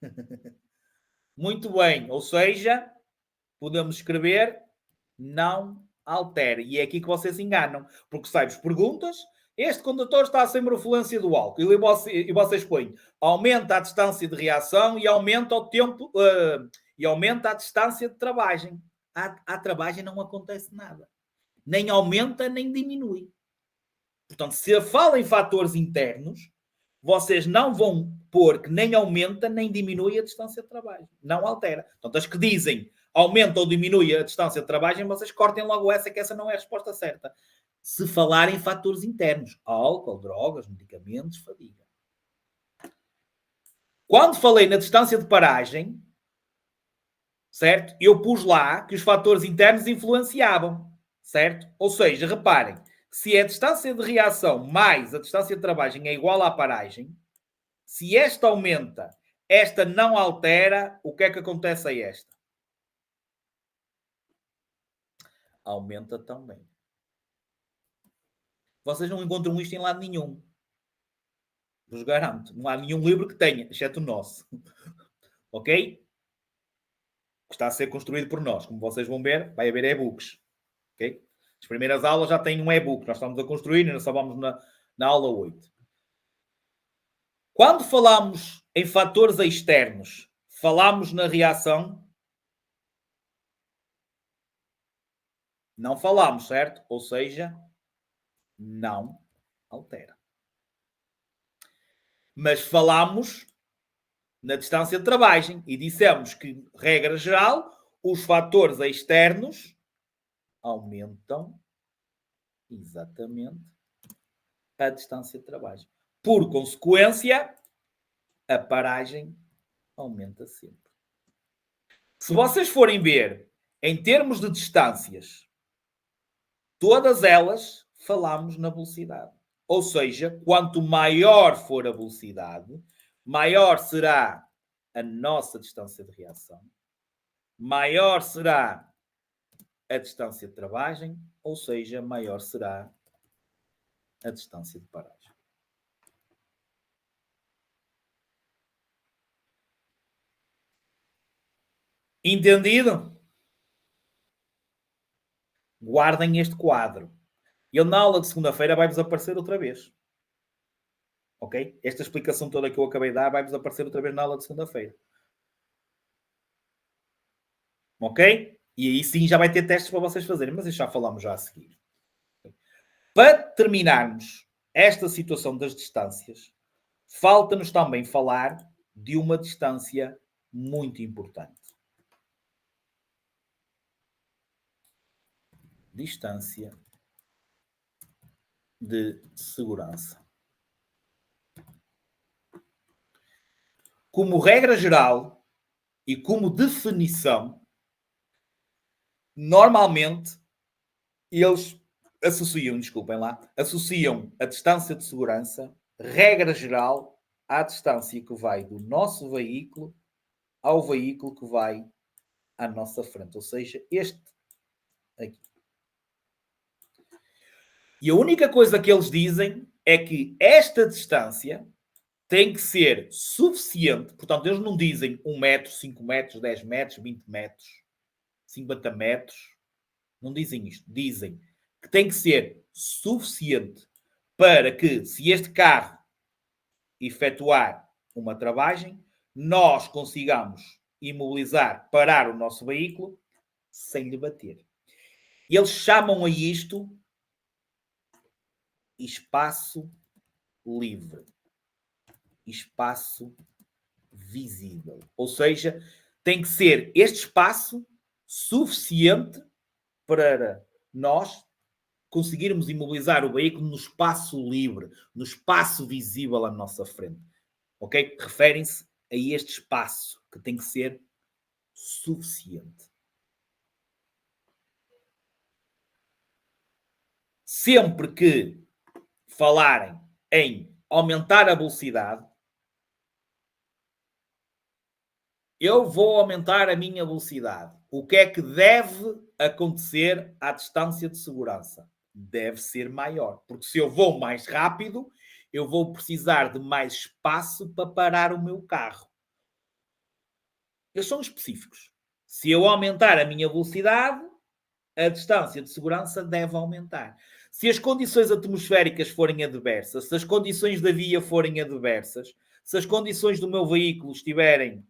Muito bem. Ou seja, podemos escrever não altere. E é aqui que vocês enganam. Porque sai-vos perguntas. Este condutor está sem influência do álcool. E vocês põem aumenta a distância de reação e aumenta o tempo e aumenta a distância de travagem. À travagem não acontece nada. Nem aumenta, nem diminui. Portanto, se fala em fatores internos, vocês não vão pôr que nem aumenta nem diminui a distância de trabalho. Não altera. Portanto, as que dizem aumenta ou diminui a distância de trabalho, vocês cortem logo essa, que essa não é a resposta certa. Se falarem em fatores internos, álcool, drogas, medicamentos, fadiga. Quando falei na distância de paragem, certo? Eu pus lá que os fatores internos influenciavam, certo? Ou seja, reparem, se a distância de reação mais a distância de travagem é igual à paragem, se esta aumenta, esta não altera, o que é que acontece a esta? Aumenta também. Vocês não encontram isto em lado nenhum. Vos garanto. Não há nenhum livro que tenha, exceto o nosso. Ok? Está a ser construído por nós. Como vocês vão ver, vai haver e-books. Ok? As primeiras aulas já têm um e-book. Nós estamos a construir e nós só vamos na aula 8. Quando falamos em fatores externos, falamos na reação? Não falamos, certo? Ou seja, não altera. Mas falamos na distância de travagem e dissemos que, regra geral, os fatores externos aumentam exatamente a distância de travagem. Por consequência, a paragem aumenta sempre. Se vocês forem ver, em termos de distâncias, todas elas falamos na velocidade. Ou seja, quanto maior for a velocidade, maior será a nossa distância de reação, maior será a distância de travagem, ou seja, maior será a distância de paragem. Entendido? Guardem este quadro. Ele na aula de segunda-feira vai-vos aparecer outra vez. Ok? Esta explicação toda que eu acabei de dar vai-vos aparecer outra vez na aula de segunda-feira. Ok? E aí sim já vai ter testes para vocês fazerem, mas isso já falamos já a seguir. Para terminarmos esta situação das distâncias, falta-nos também falar de uma distância muito importante. Distância de segurança. Como regra geral e como definição, normalmente eles associam a distância de segurança, regra geral, à distância que vai do nosso veículo ao veículo que vai à nossa frente, ou seja, este aqui. E a única coisa que eles dizem é que esta distância tem que ser suficiente, portanto, eles não dizem 1 metro, 5 metros, 10 metros, 20 metros, 50 metros, não dizem isto, dizem que tem que ser suficiente para que, se este carro efetuar uma travagem, nós consigamos imobilizar, parar o nosso veículo sem lhe bater. E eles chamam a isto espaço livre, espaço visível. Ou seja, tem que ser este espaço suficiente para nós conseguirmos imobilizar o veículo no espaço livre, no espaço visível à nossa frente. Ok? Referem-se a este espaço que tem que ser suficiente. Sempre que falarem em aumentar a velocidade, eu vou aumentar a minha velocidade. O que é que deve acontecer à distância de segurança? Deve ser maior. Porque se eu vou mais rápido, eu vou precisar de mais espaço para parar o meu carro. Eles são específicos. Se eu aumentar a minha velocidade, a distância de segurança deve aumentar. Se as condições atmosféricas forem adversas, se as condições da via forem adversas, se as condições do meu veículo estiverem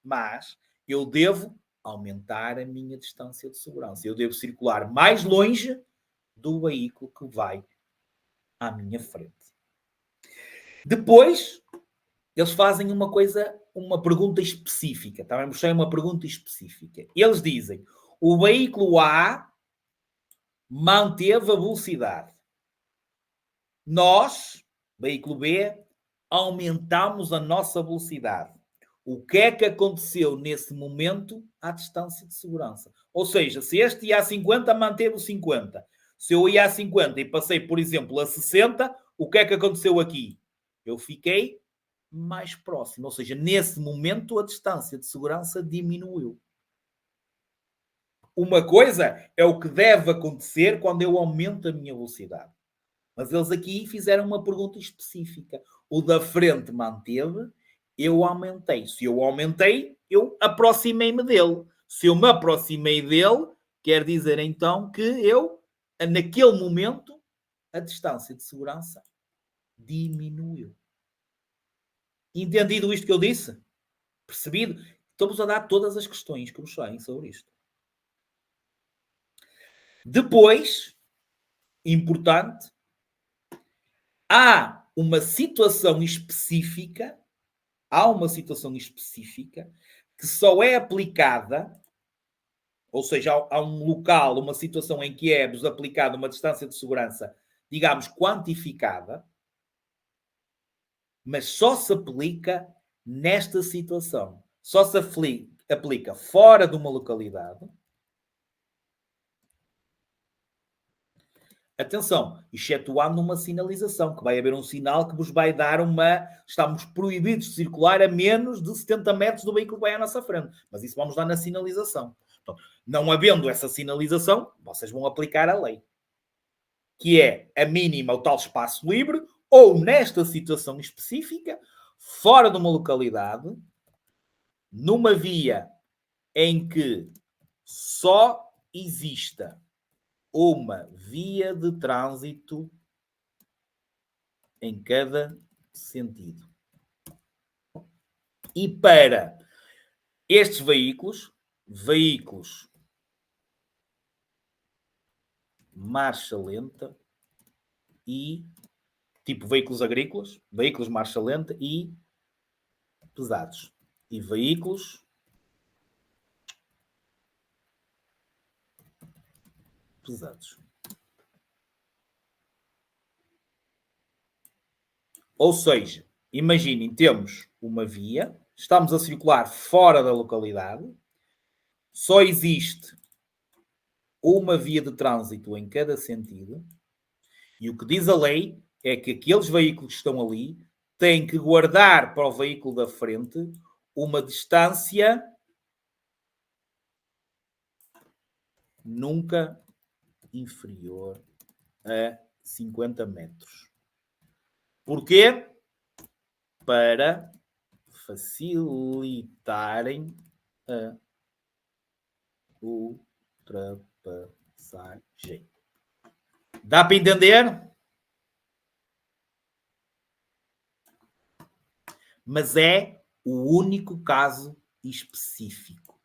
más, eu devo aumentar a minha distância de segurança. Eu devo circular mais longe do veículo que vai à minha frente. Depois, eles fazem uma pergunta específica. Também mostrei uma pergunta específica. Eles dizem, o veículo A manteve a velocidade. Nós, veículo B, aumentamos a nossa velocidade. O que é que aconteceu nesse momento à distância de segurança? Ou seja, se este ia a 50, manteve o 50. Se eu ia a 50 e passei, por exemplo, a 60, o que é que aconteceu aqui? Eu fiquei mais próximo. Ou seja, nesse momento a distância de segurança diminuiu. Uma coisa é o que deve acontecer quando eu aumento a minha velocidade. Mas eles aqui fizeram uma pergunta específica. O da frente manteve, eu aumentei. Se eu aumentei, eu aproximei-me dele. Se eu me aproximei dele, quer dizer então que eu, naquele momento, a distância de segurança diminuiu. Entendido isto que eu disse? Percebido? Estou-vos a dar todas as questões que vos saem sobre isto. Depois, importante, há uma situação específica que só é aplicada, ou seja, há um local, uma situação em que é-vos aplicada uma distância de segurança, digamos, quantificada, mas só se aplica nesta situação. Só se aplica fora de uma localidade. Atenção, excetuando uma sinalização, que vai haver um sinal que vos vai dar estamos proibidos de circular a menos de 70 metros do veículo que vai à nossa frente. Mas isso vamos dar na sinalização. Então, não havendo essa sinalização, vocês vão aplicar a lei. Que é a mínima o tal espaço livre, ou nesta situação específica, fora de uma localidade, numa via em que só exista uma via de trânsito em cada sentido. E para estes veículos marcha lenta e tipo veículos agrícolas, veículos marcha lenta e pesados. E veículos pesados. Ou seja, imaginem, temos uma via, estamos a circular fora da localidade, só existe uma via de trânsito em cada sentido, e o que diz a lei é que aqueles veículos que estão ali têm que guardar para o veículo da frente uma distância nunca inferior a 50 metros. Porquê? Para facilitarem a ultrapassagem. Dá para entender? Mas é o único caso específico.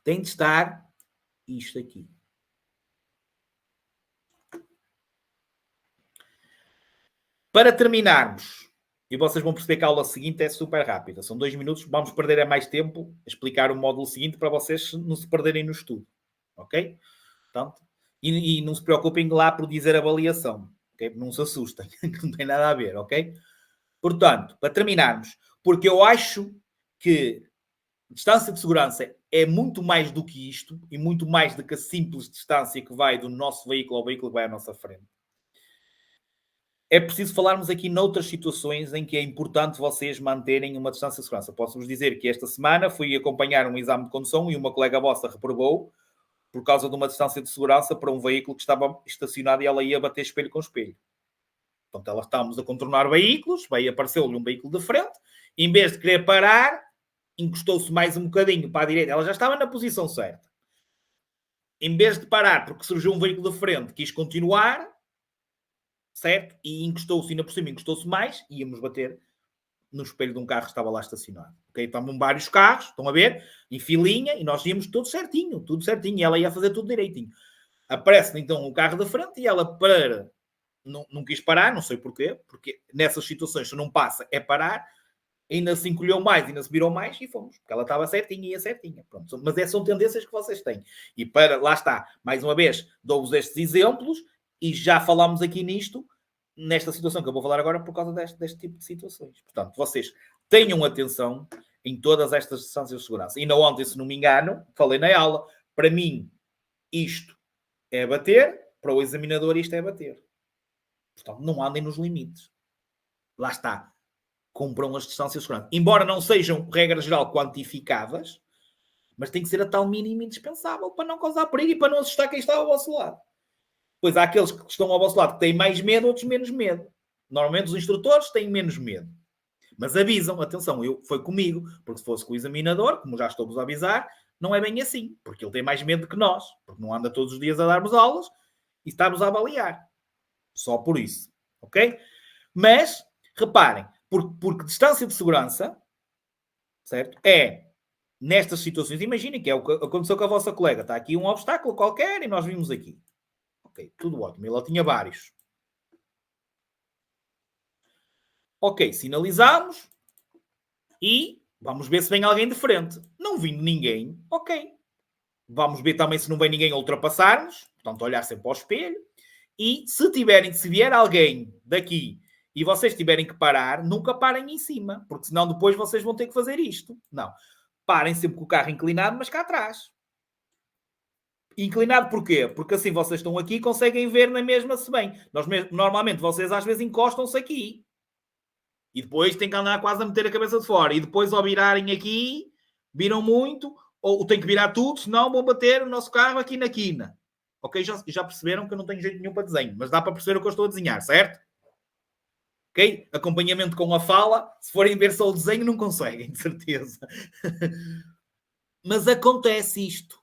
Tem de estar isto aqui. Para terminarmos, e vocês vão perceber que a aula seguinte é super rápida, são 2 minutos, vamos perder mais tempo a explicar o módulo seguinte para vocês não se perderem no estudo. Ok? Portanto, e não se preocupem lá por dizer avaliação. Okay? Não se assustem, que não tem nada a ver, ok? Portanto, para terminarmos, porque eu acho que distância de segurança é muito mais do que isto e muito mais do que a simples distância que vai do nosso veículo ao veículo que vai à nossa frente. É preciso falarmos aqui noutras situações em que é importante vocês manterem uma distância de segurança. Posso-vos dizer que esta semana fui acompanhar um exame de condução e uma colega vossa reprovou por causa de uma distância de segurança para um veículo que estava estacionado e ela ia bater espelho com espelho. Portanto, ela estávamos a contornar veículos, apareceu-lhe um veículo de frente, em vez de querer parar, encostou-se mais um bocadinho para a direita. Ela já estava na posição certa. Em vez de parar, porque surgiu um veículo de frente, quis continuar, certo? E encostou-se, ainda por cima, encostou-se mais, e íamos bater no espelho de um carro que estava lá estacionado. Ok? Estavam vários carros, estão a ver? Em filinha, e nós íamos tudo certinho. E ela ia fazer tudo direitinho. Aparece então o carro da frente e ela, para não quis parar, não sei porquê, porque nessas situações, se não passa, é parar. Ainda se encolheu mais, ainda se virou mais e fomos, porque ela estava certinha e ia certinha. Pronto. Mas são tendências que vocês têm. E lá está, mais uma vez, dou-vos estes exemplos e já falámos aqui nesta situação que eu vou falar agora por causa deste tipo de situações. Portanto, vocês tenham atenção em todas estas distâncias de segurança. Ainda ontem, se não me engano, falei na aula, para mim, isto é bater, para o examinador isto é bater. Portanto, não andem nos limites. Lá está. Cumpram as distâncias de segurança. Embora não sejam, regra geral, quantificadas, mas tem que ser a tal mínima indispensável para não causar perigo e para não assustar quem está ao vosso lado. Pois há aqueles que estão ao vosso lado que têm mais medo, outros menos medo. Normalmente os instrutores têm menos medo. Mas avisam, atenção, foi comigo, porque se fosse com o examinador, como já estou-vos a avisar, não é bem assim, porque ele tem mais medo que nós, porque não anda todos os dias a darmos aulas e está-nos a avaliar. Só por isso, ok? Mas, reparem, porque distância de segurança, certo? É nestas situações, imaginem que é o que aconteceu com a vossa colega. Está aqui um obstáculo qualquer e nós vimos aqui. Ok, tudo ótimo. Ele tinha vários. Ok, sinalizamos e vamos ver se vem alguém de frente. Não vindo ninguém, ok. Vamos ver também se não vem ninguém a ultrapassar-nos. Portanto, olhar sempre ao espelho. E se vier alguém daqui e vocês tiverem que parar, nunca parem em cima, porque senão depois vocês vão ter que fazer isto. Não. Parem sempre com o carro inclinado, mas cá atrás. Inclinado porquê? Porque assim vocês estão aqui e conseguem ver na mesma se bem. Normalmente vocês às vezes encostam-se aqui. E depois têm que andar quase a meter a cabeça de fora. E depois ao virarem aqui, viram muito, ou tem que virar tudo, senão vão bater o nosso carro aqui na quina. Ok? Já perceberam que eu não tenho jeito nenhum para desenho, mas dá para perceber o que eu estou a desenhar, certo? Ok? Acompanhamento com a fala. Se forem ver só o desenho, não conseguem, de certeza. Mas acontece isto.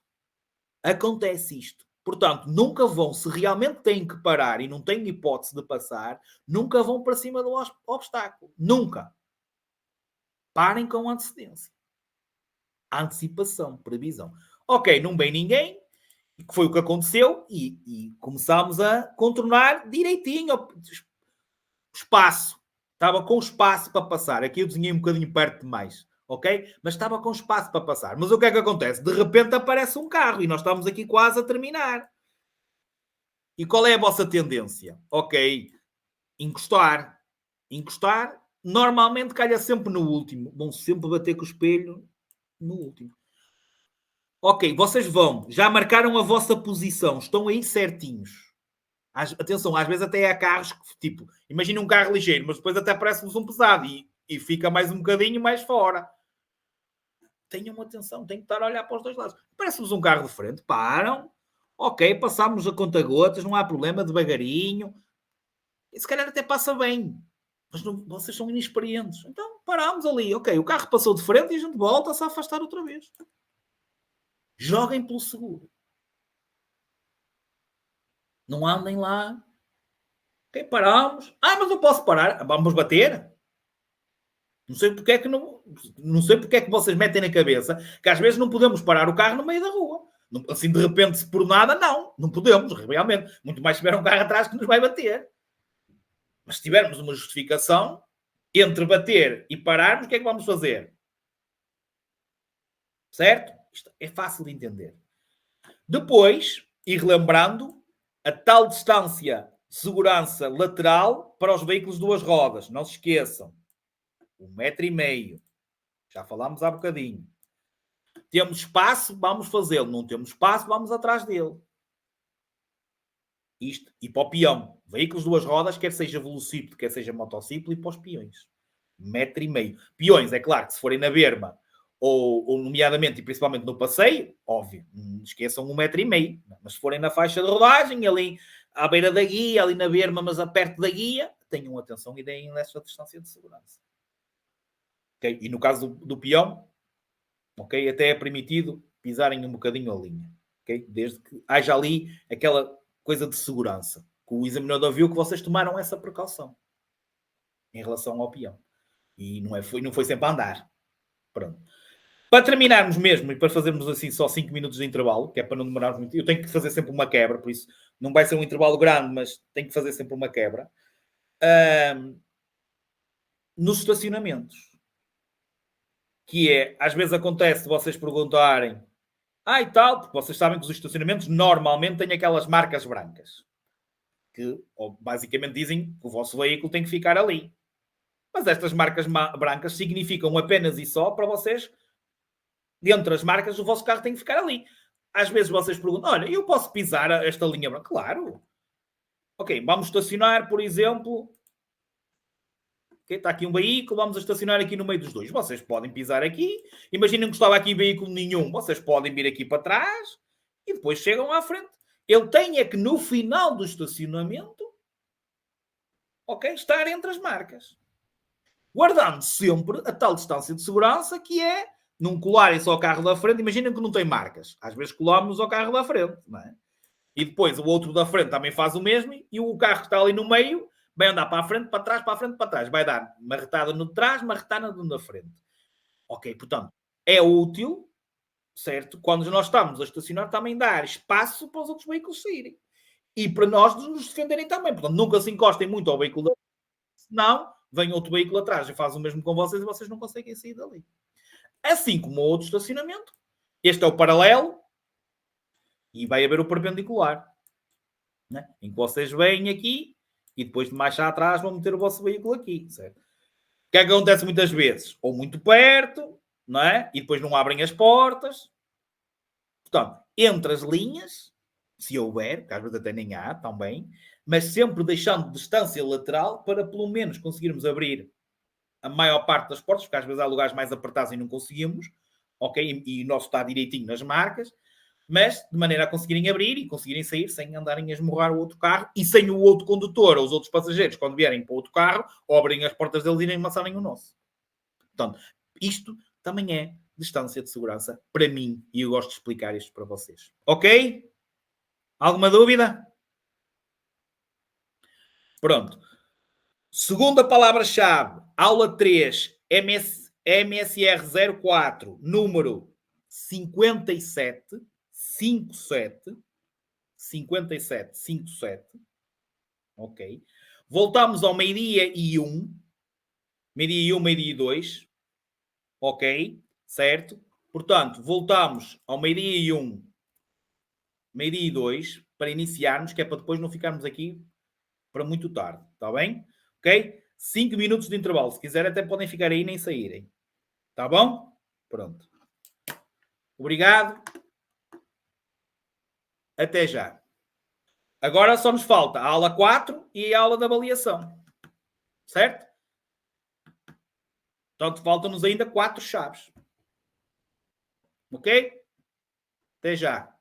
Acontece isto. Portanto, nunca vão, se realmente têm que parar e não têm hipótese de passar, nunca vão para cima do obstáculo. Nunca. Parem com antecedência. Antecipação, previsão. Ok, não vem ninguém, que foi o que aconteceu, e começámos a contornar direitinho o espaço. Estava com espaço para passar. Aqui eu desenhei um bocadinho perto demais. Ok? Mas estava com espaço para passar. Mas o que é que acontece? De repente aparece um carro e nós estamos aqui quase a terminar. E qual é a vossa tendência? Ok, encostar. Encostar, normalmente calha sempre no último. Vão sempre bater com o espelho no último. Ok, vocês já marcaram a vossa posição, estão aí certinhos. Atenção, às vezes até há carros que, tipo, imagina um carro ligeiro, mas depois até parece-vos um pesado e fica mais um bocadinho mais fora. Tenham atenção, tem que estar a olhar para os dois lados. Parece-vos um carro de frente, param, ok, passamos a conta-gotas, não há problema, devagarinho. E se calhar até passa bem. Mas vocês são inexperientes. Então paramos ali, ok, o carro passou de frente e a gente volta-se a afastar outra vez. Joguem pelo seguro. Não andem lá. Ok, paramos. Mas eu posso parar. Vamos bater? Não sei porque é que não sei porque é que vocês metem na cabeça que às vezes não podemos parar o carro no meio da rua. Assim, de repente, se por nada, não podemos, realmente. Muito mais se tiver um carro atrás que nos vai bater. Mas se tivermos uma justificação, entre bater e pararmos, o que é que vamos fazer? Certo? Isto é fácil de entender. Depois, ir lembrando a tal distância de segurança lateral para os veículos de duas rodas. Não se esqueçam. 1,5 m. Já falámos há bocadinho. Temos espaço, vamos fazê-lo. Não temos espaço, vamos atrás dele. Isto. E para o peão. Veículos de duas rodas, quer seja velocípede, quer seja motociclo, e para os peões. 1,5 m. Peões, é claro que se forem na berma, ou nomeadamente e principalmente no passeio, óbvio, não esqueçam 1,5 m. Mas se forem na faixa de rodagem, ali à beira da guia, ali na berma, mas a perto da guia, tenham atenção e deem essa distância de segurança. Okay? E no caso do peão, okay, até é permitido pisarem um bocadinho a linha. Okay? Desde que haja ali aquela coisa de segurança. Que o examinador viu que vocês tomaram essa precaução em relação ao peão. E não foi sempre a andar. Pronto. Para terminarmos mesmo e para fazermos assim só 5 minutos de intervalo, que é para não demorarmos muito, eu tenho que fazer sempre uma quebra, por isso não vai ser um intervalo grande, mas tem que fazer sempre uma quebra. Nos estacionamentos, que é, às vezes acontece de vocês perguntarem, e tal, porque vocês sabem que os estacionamentos normalmente têm aquelas marcas brancas, que basicamente dizem que o vosso veículo tem que ficar ali. Mas estas marcas brancas significam apenas e só para vocês, dentre as marcas, o vosso carro tem que ficar ali. Às vezes vocês perguntam, olha, eu posso pisar esta linha branca? Claro. Ok, vamos estacionar, por exemplo, okay, está aqui um veículo, vamos estacionar aqui no meio dos dois. Vocês podem pisar aqui. Imaginem que estava aqui veículo nenhum. Vocês podem vir aqui para trás e depois chegam à frente. Ele tem é que no final do estacionamento, ok, estar entre as marcas. Guardando sempre a tal distância de segurança que é não colarem só ao carro da frente. Imaginem que não tem marcas. Às vezes colamos ao carro da frente, não é? E depois o outro da frente também faz o mesmo e o carro que está ali no meio vai andar para a frente, para trás, para a frente, para trás. Vai dar marretada no de trás, marretada no da frente. Ok, portanto, é útil, certo? Quando nós estamos a estacionar, também dar espaço para os outros veículos saírem. E para nós nos defenderem também. Portanto, nunca se encostem muito ao veículo da frente, senão vem outro veículo atrás e faz o mesmo com vocês e vocês não conseguem sair dali. Assim como o outro estacionamento. Este é o paralelo e vai haver o perpendicular. Né? Em que vocês vêm aqui e depois de mais atrás vão meter o vosso veículo aqui, certo? O que é que acontece muitas vezes? Ou muito perto, não é? E depois não abrem as portas. Portanto, entre as linhas, se houver, que às vezes até nem há, também, mas sempre deixando distância lateral para pelo menos conseguirmos abrir a maior parte das portas, porque às vezes há lugares mais apertados e não conseguimos, ok? E o nosso está direitinho nas marcas, mas de maneira a conseguirem abrir e conseguirem sair sem andarem a esmurrar o outro carro e sem o outro condutor ou os outros passageiros, quando vierem para o outro carro, ou abrirem as portas deles e nem amassarem o nosso. Portanto, isto também é distância de segurança para mim e eu gosto de explicar isto para vocês. Ok? Alguma dúvida? Pronto. Segunda palavra-chave, aula 3, MSR 04, número 57, 57, 57, 57. Ok. Voltamos ao meio-dia e 1. Meio-dia e 1, meio-dia e 2. Ok. Certo? Portanto, voltamos ao meio-dia e 1, meio-dia e 2, para iniciarmos, que é para depois não ficarmos aqui para muito tarde. Está bem? Ok? 5 minutos de intervalo. Se quiserem, até podem ficar aí e nem saírem. Está bom? Pronto. Obrigado. Até já. Agora só nos falta a aula 4 e a aula de avaliação. Certo? Portanto, faltam-nos ainda 4 chaves. Ok? Até já.